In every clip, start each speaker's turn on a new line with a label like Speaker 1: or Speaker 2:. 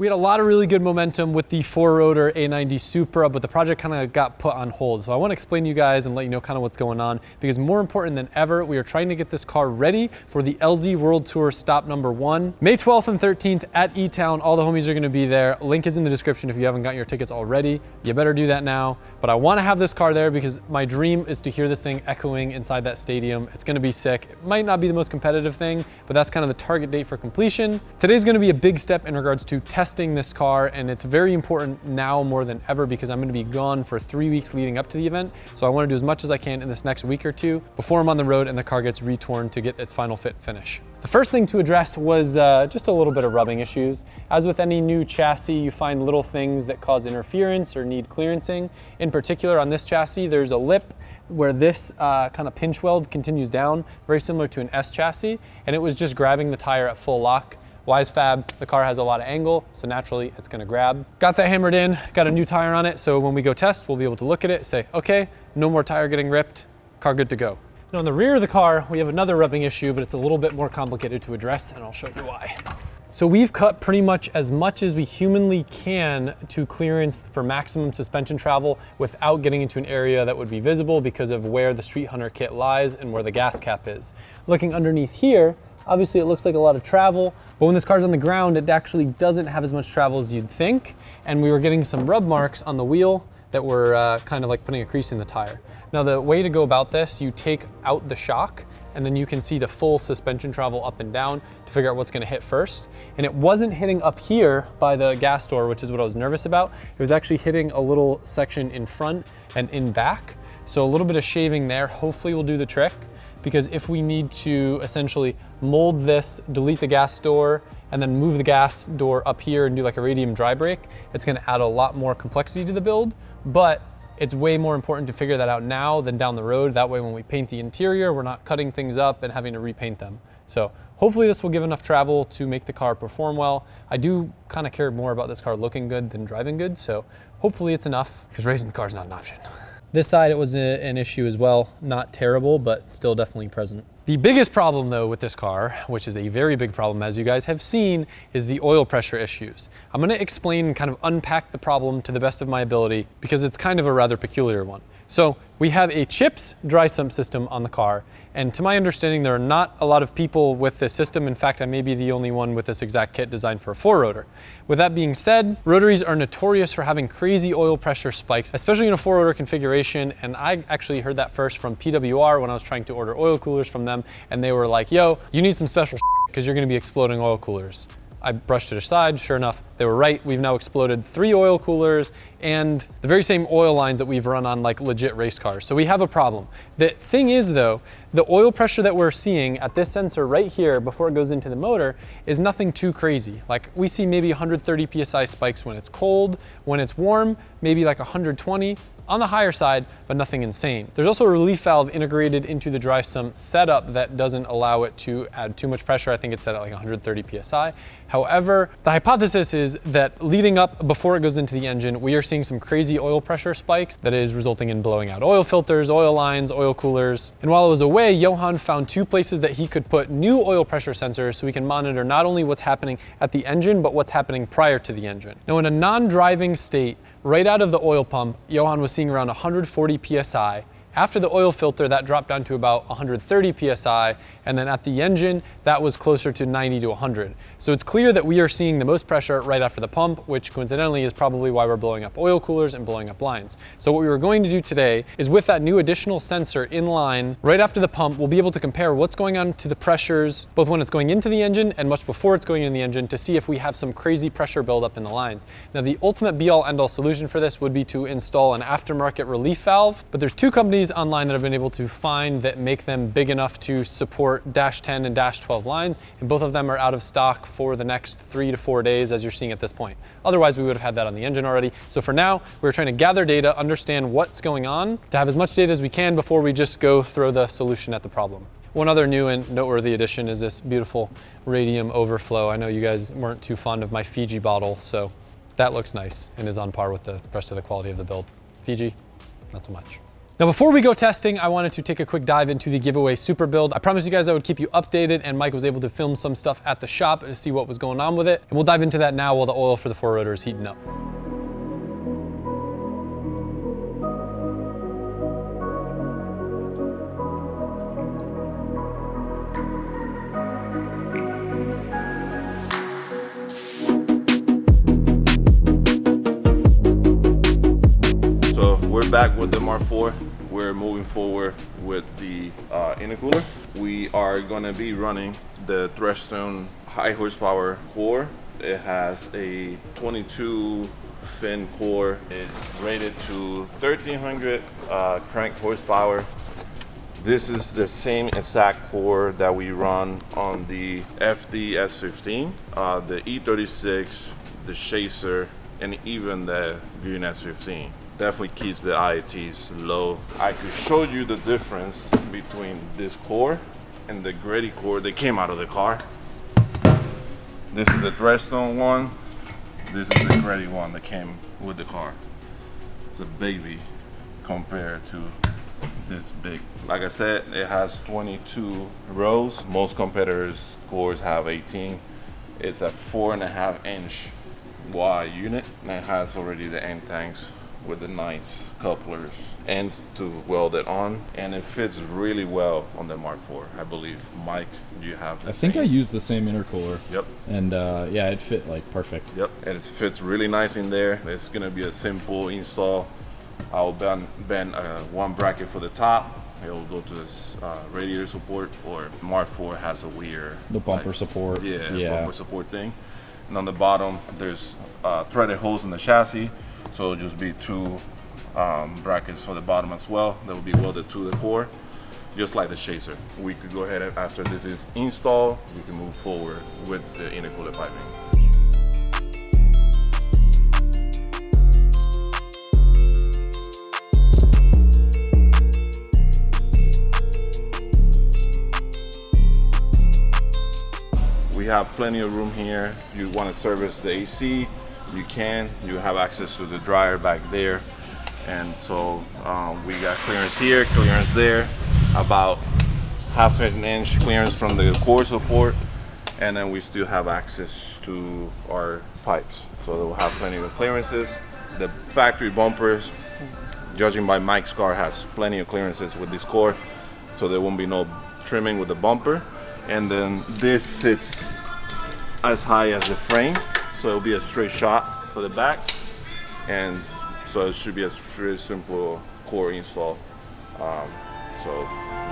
Speaker 1: We had a lot of really good momentum with the 4-rotor A90 Supra, but the project kind of got put on hold. So I want to explain to you guys and let you know kind of what's going on, because more important than ever, we are trying to get this car ready for the LZ World Tour stop number 1. May 12th and 13th at E-Town. All the homies are going to be there. Link is in the description if you haven't gotten your tickets already. You better do that now. But I want to have this car there because my dream is to hear this thing echoing inside that stadium. It's going to be sick. It might not be the most competitive thing, but that's kind of the target date for completion. Today's going to be a big step in regards to testing this car, and it's very important now more than ever because I'm going to be gone for 3 weeks leading up to the event. So I want to do as much as I can in this next week or two before I'm on the road and the car gets retorn to get its final fit finish. The first thing to address was just a little bit of rubbing issues. As with any new chassis, you find little things that cause interference or need clearancing. In particular, on this chassis, there's a lip where this kind of pinch weld continues down, very similar to an S chassis, and it was just grabbing the tire at full lock. Wise Fab, the car has a lot of angle, so naturally it's gonna grab. Got that hammered in, got a new tire on it, so when we go test, we'll be able to look at it, say, okay, no more tire getting ripped, car good to go. Now on the rear of the car, we have another rubbing issue, but it's a little bit more complicated to address, and I'll show you why. So we've cut pretty much as we humanly can to clearance for maximum suspension travel without getting into an area that would be visible because of where the Street Hunter kit lies and where the gas cap is. Looking underneath here, obviously it looks like a lot of travel, but when this car's on the ground, it actually doesn't have as much travel as you'd think. And we were getting some rub marks on the wheel that were kind of like putting a crease in the tire. Now the way to go about this, you take out the shock and then you can see the full suspension travel up and down to figure out what's gonna hit first. And it wasn't hitting up here by the gas door, which is what I was nervous about. It was actually hitting a little section in front and in back. So a little bit of shaving there hopefully will do the trick, because if we need to essentially mold this, delete the gas door, and then move the gas door up here and do like a radium dry brake, it's gonna add a lot more complexity to the build, but it's way more important to figure that out now than down the road. That way when we paint the interior, we're not cutting things up and having to repaint them. So hopefully this will give enough travel to make the car perform well. I do kind of care more about this car looking good than driving good, so hopefully it's enough, because racing the car is not an option. This side, it was an issue as well. Not terrible, but still definitely present. The biggest problem though with this car, which is a very big problem as you guys have seen, is the oil pressure issues. I'm gonna explain and kind of unpack the problem to the best of my ability because it's kind of a rather peculiar one. So we have a CHIPS dry sump system on the car, and to my understanding, there are not a lot of people with this system. In fact, I may be the only one with this exact kit designed for a 4-rotor. With that being said, rotaries are notorious for having crazy oil pressure spikes, especially in a 4-rotor configuration, and I actually heard that first from PWR when I was trying to order oil coolers from them, and they were like, yo, you need some special because you're gonna be exploding oil coolers. I brushed it aside, sure enough, they were right. We've now exploded 3 oil coolers and the very same oil lines that we've run on like legit race cars. So we have a problem. The thing is though, the oil pressure that we're seeing at this sensor right here before it goes into the motor is nothing too crazy. Like we see maybe 130 PSI spikes when it's cold, when it's warm, maybe like 120. On the higher side, but nothing insane. There's also a relief valve integrated into the dry sump setup that doesn't allow it to add too much pressure. I think it's set at like 130 PSI. However, the hypothesis is that leading up before it goes into the engine, we are seeing some crazy oil pressure spikes that is resulting in blowing out oil filters, oil lines, oil coolers. And while I was away, Johan found 2 places that he could put new oil pressure sensors so we can monitor not only what's happening at the engine, but what's happening prior to the engine. Now in a non-driving state, right out of the oil pump, Johan was seeing around 140 PSI. After the oil filter, that dropped down to about 130 PSI, and then at the engine, that was closer to 90 to 100. So it's clear that we are seeing the most pressure right after the pump, which coincidentally is probably why we're blowing up oil coolers and blowing up lines. So what we were going to do today is with that new additional sensor in line, right after the pump, we'll be able to compare what's going on to the pressures, both when it's going into the engine and much before it's going in the engine, to see if we have some crazy pressure buildup in the lines. Now the ultimate be-all end-all solution for this would be to install an aftermarket relief valve, but there's 2 companies online that I've been able to find that make them big enough to support -10 and -12 lines, and both of them are out of stock for the next 3 to 4 days, as you're seeing at this point. Otherwise, we would have had that on the engine already. So for now, we're trying to gather data, understand what's going on, to have as much data as we can before we just go throw the solution at the problem. One other new and noteworthy addition is this beautiful radium overflow. I know you guys weren't too fond of my Fiji bottle, so that looks nice and is on par with the rest of the quality of the build. Fiji, not so much. Now, before we go testing, I wanted to take a quick dive into the giveaway Supra build. I promised you guys I would keep you updated, and Mike was able to film some stuff at the shop to see what was going on with it. And we'll dive into that now while the oil for the 4-rotor is heating up.
Speaker 2: We're back with the Mark4. We're moving forward with the intercooler. We are going to be running the Threadstone high horsepower core. It has a 22 fin core. It's rated to 1300 crank horsepower. This is the same exact core that we run on the FD S15, the E36, the Chaser, and even the Green S15. Definitely keeps the IATs low. I could show you the difference between this core and the gritty core that came out of the car. This is the Threadstone one. This is the gritty one that came with the car. It's a baby compared to this big. Like I said, it has 22 rows. Most competitors' cores have 18. It's a 4.5 inch wide unit, and it has already the end tanks with the nice couplers, ends to weld it on, and it fits really well on the Mark4, I believe. Mike, do you have the same?
Speaker 3: I think I used the same intercooler.
Speaker 2: Yep.
Speaker 3: And yeah, it fit like perfect.
Speaker 2: Yep, and it fits really nice in there. It's gonna be a simple install. I'll bend one bracket for the top. It'll go to this radiator support, or Mark4 has a weird...
Speaker 3: The bumper support.
Speaker 2: Yeah, bumper support thing. And on the bottom, there's threaded holes in the chassis. So it'll just be two brackets for the bottom as well that will be welded to the core, just like the Chaser. We could go ahead and after this is installed, we can move forward with the intercooler piping. We have plenty of room here. If you want to service the AC, you can. You have access to the dryer back there, and so we got clearance here, clearance there, about half an inch clearance from the core support, and then we still have access to our pipes, so we'll have plenty of clearances. The factory bumpers, judging by Mike's car, has plenty of clearances with this core, so there won't be no trimming with the bumper. And then this sits as high as the frame, so it'll be a straight shot for the back, and so it should be a very simple core install. So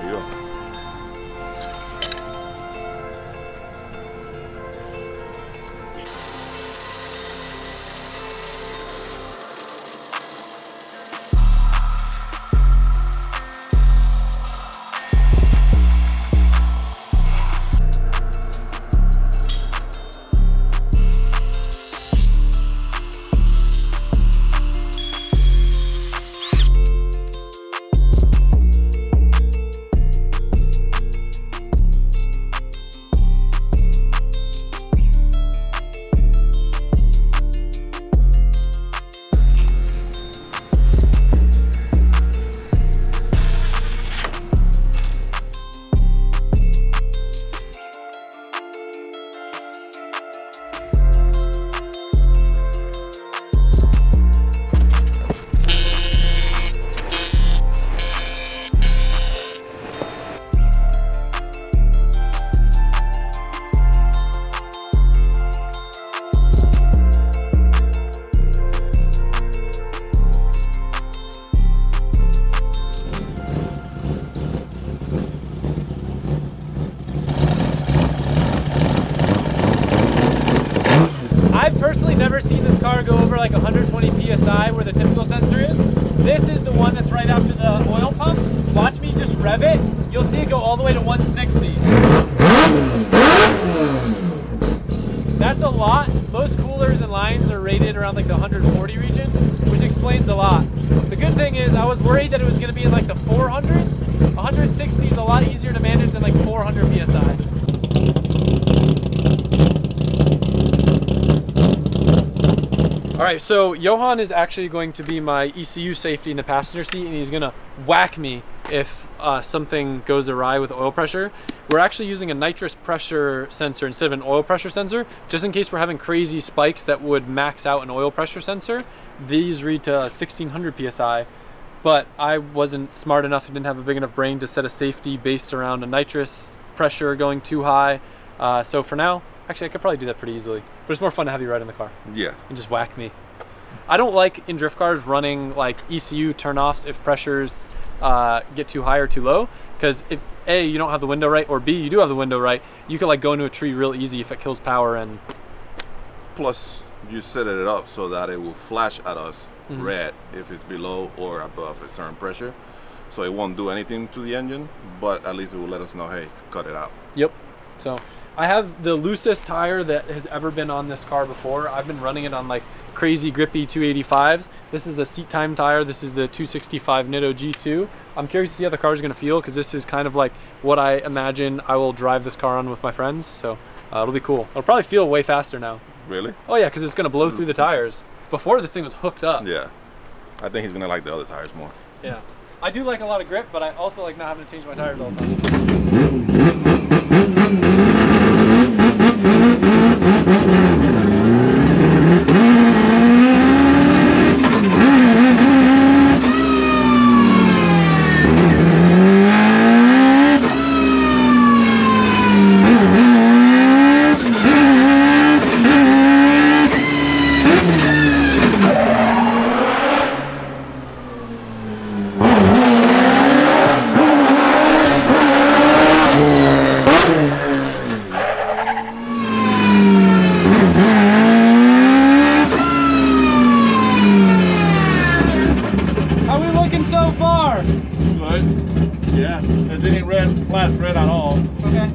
Speaker 2: there you go.
Speaker 1: I've personally never seen this car go over like 120 PSI where the typical sensor is. This is the one that's right after the oil pump. Watch me just rev it. You'll see it go all the way to 160. That's a lot. Most coolers and lines are rated around like the 140 region, which explains a lot. The good thing is I was worried that it was going to be in like the 400s. 160 is a lot easier to manage than like 400 PSI. All right, so Johan is actually going to be my ECU safety in the passenger seat, and he's gonna whack me if something goes awry with oil pressure. We're actually using a nitrous pressure sensor instead of an oil pressure sensor, just in case we're having crazy spikes that would max out an oil pressure sensor. These read to 1600 PSI, but I wasn't smart enough and didn't have a big enough brain to set a safety based around a nitrous pressure going too high. So for now, actually I could probably do that pretty easily, but it's more fun to have you ride in the car.
Speaker 2: Yeah.
Speaker 1: And just whack me. I don't like in drift cars running like ECU turnoffs if pressures get too high or too low, because if A, you don't have the window right, or B, you do have the window right, you could like go into a tree real easy if it kills power. And
Speaker 2: plus you set it up so that it will flash at us red if it's below or above a certain pressure, so it won't do anything to the engine, but at least it will let us know, hey, cut it out.
Speaker 1: Yep. So I have the loosest tire that has ever been on this car before. I've been running it on like crazy grippy 285s. This is a seat time tire. This is the 265 Nitto G2. I'm curious to see how the car is going to feel, because this is kind of like what I imagine I will drive this car on with my friends. So it'll be cool. It'll probably feel way faster now.
Speaker 2: Really?
Speaker 1: Oh yeah, because it's going to blow through the tires. Before, this thing was hooked up.
Speaker 2: Yeah. I think he's gonna like the other tires more.
Speaker 1: Yeah. I do like a lot of grip, but I also like not having to change my tires all the time. How are we looking so far?
Speaker 2: Good. Yeah. It didn't flash red at all.
Speaker 1: Okay.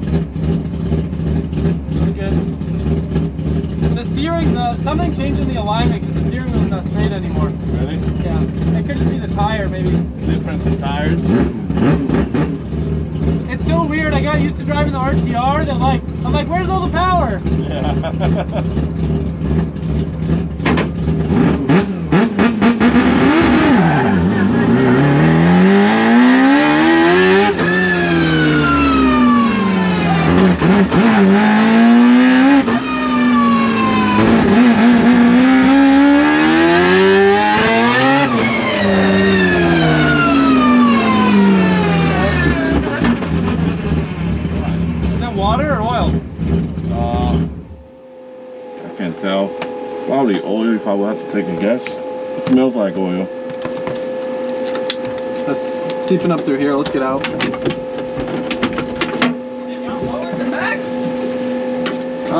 Speaker 1: That's good. The steering, something changed in the alignment because the steering wheel's not straight anymore.
Speaker 2: Really?
Speaker 1: Yeah. It could just be the tire, maybe.
Speaker 2: Difference in tires.
Speaker 1: It's so weird. I got used to driving the RTR. I'm like, where's all the power?
Speaker 2: Yeah.
Speaker 1: Is that water or oil?
Speaker 2: I can't tell. Probably oil if I would have to take a guess. It smells like oil.
Speaker 1: That's seeping up through here. Let's get out.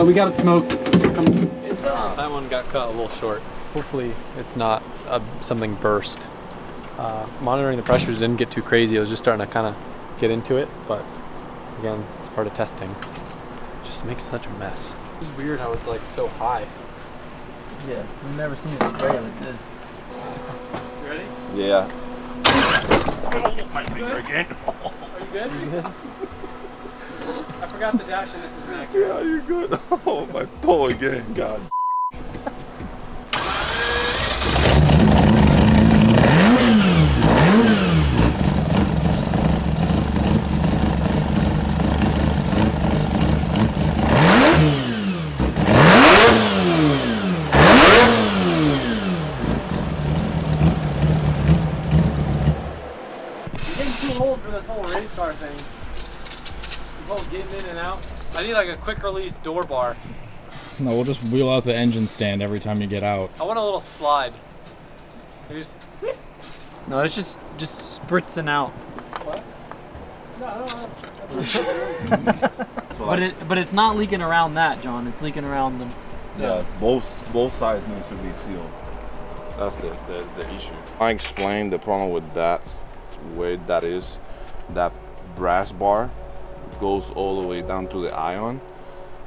Speaker 1: We got it smoked. That one got cut a little short. Hopefully it's not something burst. Monitoring the pressures didn't get too crazy. I was just starting to kind of get into it, but again, it's part of testing. It just makes such a mess. It's weird how it's like so high.
Speaker 4: Yeah, I've never seen it spray like this.
Speaker 1: You ready?
Speaker 2: Yeah.
Speaker 1: Are you good? I forgot the dash in this is neck.
Speaker 2: Yeah, you're good. Oh, my toe again. God.
Speaker 1: Getting too old for this whole race car thing. This whole getting in and out. I need like a quick release door bar.
Speaker 3: No, we'll just wheel out the engine stand every time you get out.
Speaker 1: I want a little slide. You just,
Speaker 4: No, it's just spritzing out.
Speaker 1: what? No.
Speaker 4: But it's not leaking around that, John. It's leaking around the.
Speaker 2: Yeah, both sides need to be sealed. That's the issue. I explained the problem with that, where that is. That brass bar goes all the way down to the ion,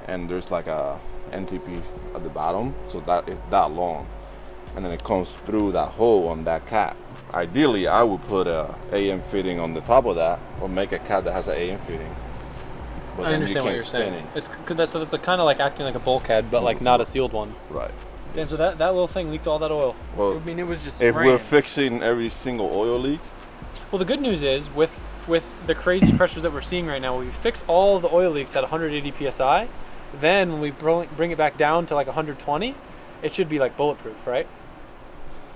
Speaker 2: and there's like a NTP at the bottom, so that is that long, and then it comes through that hole on that cap. Ideally, I would put a AM fitting on the top of that, or make a cap that has an AM fitting. But
Speaker 1: I understand what you're saying. It's so that's kind of like acting like a bulkhead, but like not a sealed one.
Speaker 2: Right.
Speaker 1: Damn, so that little thing leaked all that oil.
Speaker 2: Well,
Speaker 4: I mean, it was just
Speaker 2: if
Speaker 4: spraying.
Speaker 2: we're fixing every single oil leak,
Speaker 1: Well, the good news is with the crazy pressures that we're seeing right now, we fix all the oil leaks at 180 psi. Then when we bring it back down to like 120, it should be like bulletproof, right?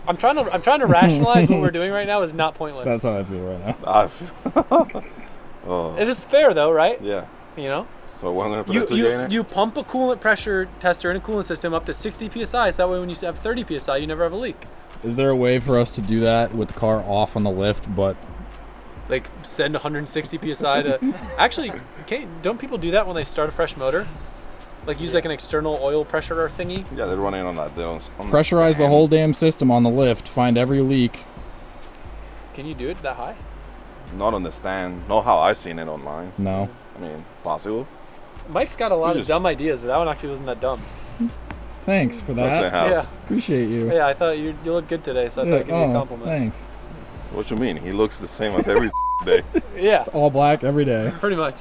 Speaker 1: I'm trying to rationalize what we're doing right now is not pointless.
Speaker 3: That's how I feel right now.
Speaker 2: I feel
Speaker 1: It is fair though, right?
Speaker 2: yeah.
Speaker 1: You know,
Speaker 2: So we're gonna put a 2J in it.
Speaker 1: you pump a coolant pressure tester in a coolant system up to 60 psi, so that way when you have 30 psi, you never have a leak.
Speaker 3: Is there a way for us to do that with the car off on the lift, but
Speaker 1: Like send 160 psi to. Actually, don't people do that when they start a fresh motor? Like use like an external oil pressure thingy.
Speaker 2: Yeah, they're running on that. They don't
Speaker 3: pressurize the whole damn system on the lift, find every leak?
Speaker 1: Can you do it that high?
Speaker 2: Not on the stand. Not how I've seen it online.
Speaker 3: No.
Speaker 2: I mean, possible.
Speaker 1: Mike's got a lot
Speaker 2: You
Speaker 1: of
Speaker 2: just-
Speaker 1: dumb ideas, but that one actually wasn't that dumb.
Speaker 3: Thanks for
Speaker 2: That's
Speaker 3: that.
Speaker 2: how.
Speaker 1: Yeah,
Speaker 3: Appreciate you.
Speaker 1: yeah. I thought you look good today, so I thought I'd give you a compliment.
Speaker 3: Thanks.
Speaker 2: What you mean? He looks the same as every day.
Speaker 1: Yeah,
Speaker 3: It's all black every day.
Speaker 1: pretty much.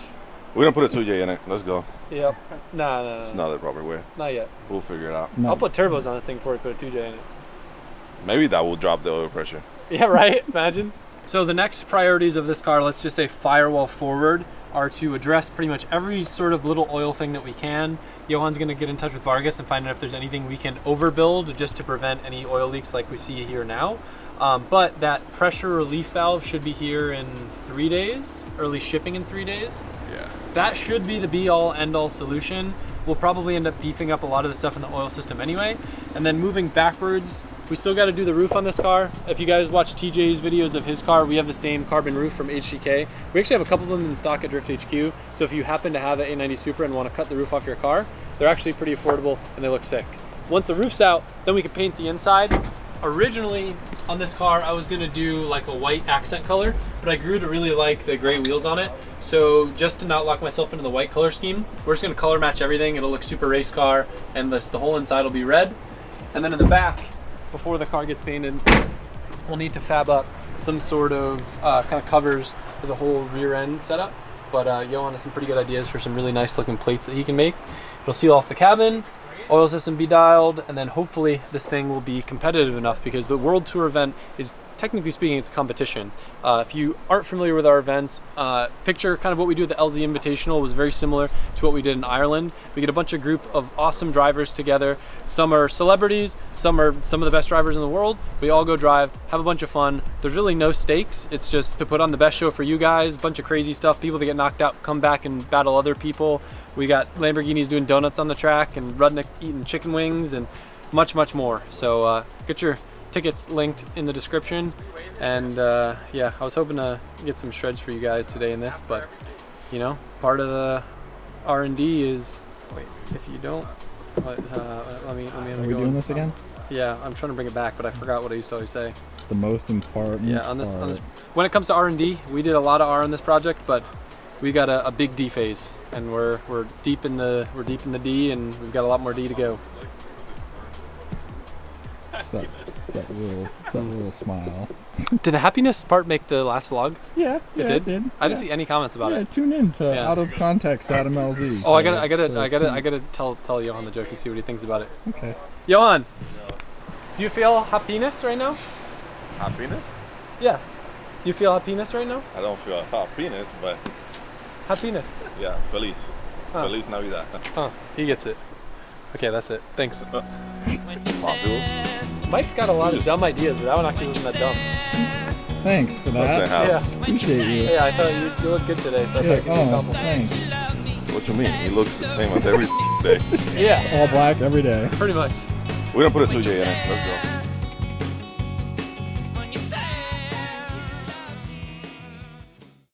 Speaker 2: We're gonna put a 2J in it. Let's go.
Speaker 1: Yep. No,
Speaker 2: It's not the proper way.
Speaker 1: not yet.
Speaker 2: We'll figure it out.
Speaker 3: No.
Speaker 1: I'll put turbos on this thing before we put a 2J in it.
Speaker 2: Maybe that will drop the oil pressure.
Speaker 1: Yeah, right? Imagine. So the next priorities of this car, let's just say firewall forward, are to address pretty much every sort of little oil thing that we can. Johan's going to get in touch with Vargas and find out if there's anything we can overbuild just to prevent any oil leaks like we see here now. But that pressure relief valve should be here in 3 days, early shipping in 3 days.
Speaker 2: Yeah.
Speaker 1: That should be the be-all, end-all solution. We'll probably end up beefing up a lot of the stuff in the oil system anyway. And then moving backwards, we still got to do the roof on this car. If you guys watch TJ's videos of his car, we have the same carbon roof from HCK. We actually have a couple of them in stock at Drift HQ. So if you happen to have an A90 Supra and want to cut the roof off your car, they're actually pretty affordable and they look sick. Once the roof's out, then we can paint the inside. Originally on this car, I was gonna do like a white accent color, but I grew to really like the gray wheels on it. So just to not lock myself into the white color scheme, we're just gonna color match everything. It'll look super race car, and the whole inside will be red. And then in the back, before the car gets painted, we'll need to fab up some sort of kind of covers for the whole rear end setup. But Johan has some pretty good ideas for some really nice looking plates that he can make. It'll seal off the cabin, oil system be dialed, and then hopefully this thing will be competitive enough because the World Tour event is, technically speaking, it's a competition. If you aren't familiar with our events, picture kind of what we do at the LZ Invitational was very similar to what we did in Ireland. We get a bunch of group of awesome drivers together. Some are celebrities, some are some of the best drivers in the world. We all go drive, have a bunch of fun. There's really no stakes. It's just to put on the best show for you guys, a bunch of crazy stuff. People that get knocked out come back and battle other people. We got Lamborghinis doing donuts on the track and Rudnick eating chicken wings and much, much more. So get your tickets linked in the description. And yeah, I was hoping to get some shreds for you guys today in this, but you know, part of the R&D is, wait, if you don't, let me
Speaker 3: Are we doing this again?
Speaker 1: Yeah, I'm trying to bring it back, but I forgot what I used to always say.
Speaker 3: The most important
Speaker 1: Yeah, on this,
Speaker 3: part.
Speaker 1: when it comes to R&D, we did a lot of R on this project, but we got a big D phase, and we're deep in the D, and we've got a lot more D to go.
Speaker 3: It's that little smile.
Speaker 1: Did the happiness part make the last vlog?
Speaker 3: Yeah,
Speaker 1: It did? I didn't see any comments about
Speaker 3: Yeah,
Speaker 1: it.
Speaker 3: tune in to
Speaker 1: Yeah.
Speaker 3: Out of Context Adam LZ.
Speaker 1: Oh, I gotta tell Johan the joke and see what he thinks about it.
Speaker 3: Okay.
Speaker 1: Johan, do you feel happiness right now?
Speaker 2: Happiness?
Speaker 1: Yeah. Do you feel happiness right now?
Speaker 2: I don't feel happiness, but
Speaker 1: Happiness.
Speaker 2: yeah, feliz.
Speaker 1: Huh.
Speaker 2: Feliz Navidad.
Speaker 1: Huh. He gets it. Okay, that's it. Thanks.
Speaker 2: Possible.
Speaker 1: Mike's got a lot of dumb ideas, but that one actually wasn't that dumb.
Speaker 3: Thanks for
Speaker 2: That's
Speaker 3: that.
Speaker 1: Yeah.
Speaker 3: Appreciate you.
Speaker 1: Yeah, I thought you looked good today, so I thought I'd give you a
Speaker 3: Oh,
Speaker 1: compliment.
Speaker 3: thanks.
Speaker 2: What you mean? He looks the same as every day.
Speaker 1: Yeah,
Speaker 3: All black every day.
Speaker 1: pretty much.
Speaker 2: We're gonna put a 2J in it. Let's go.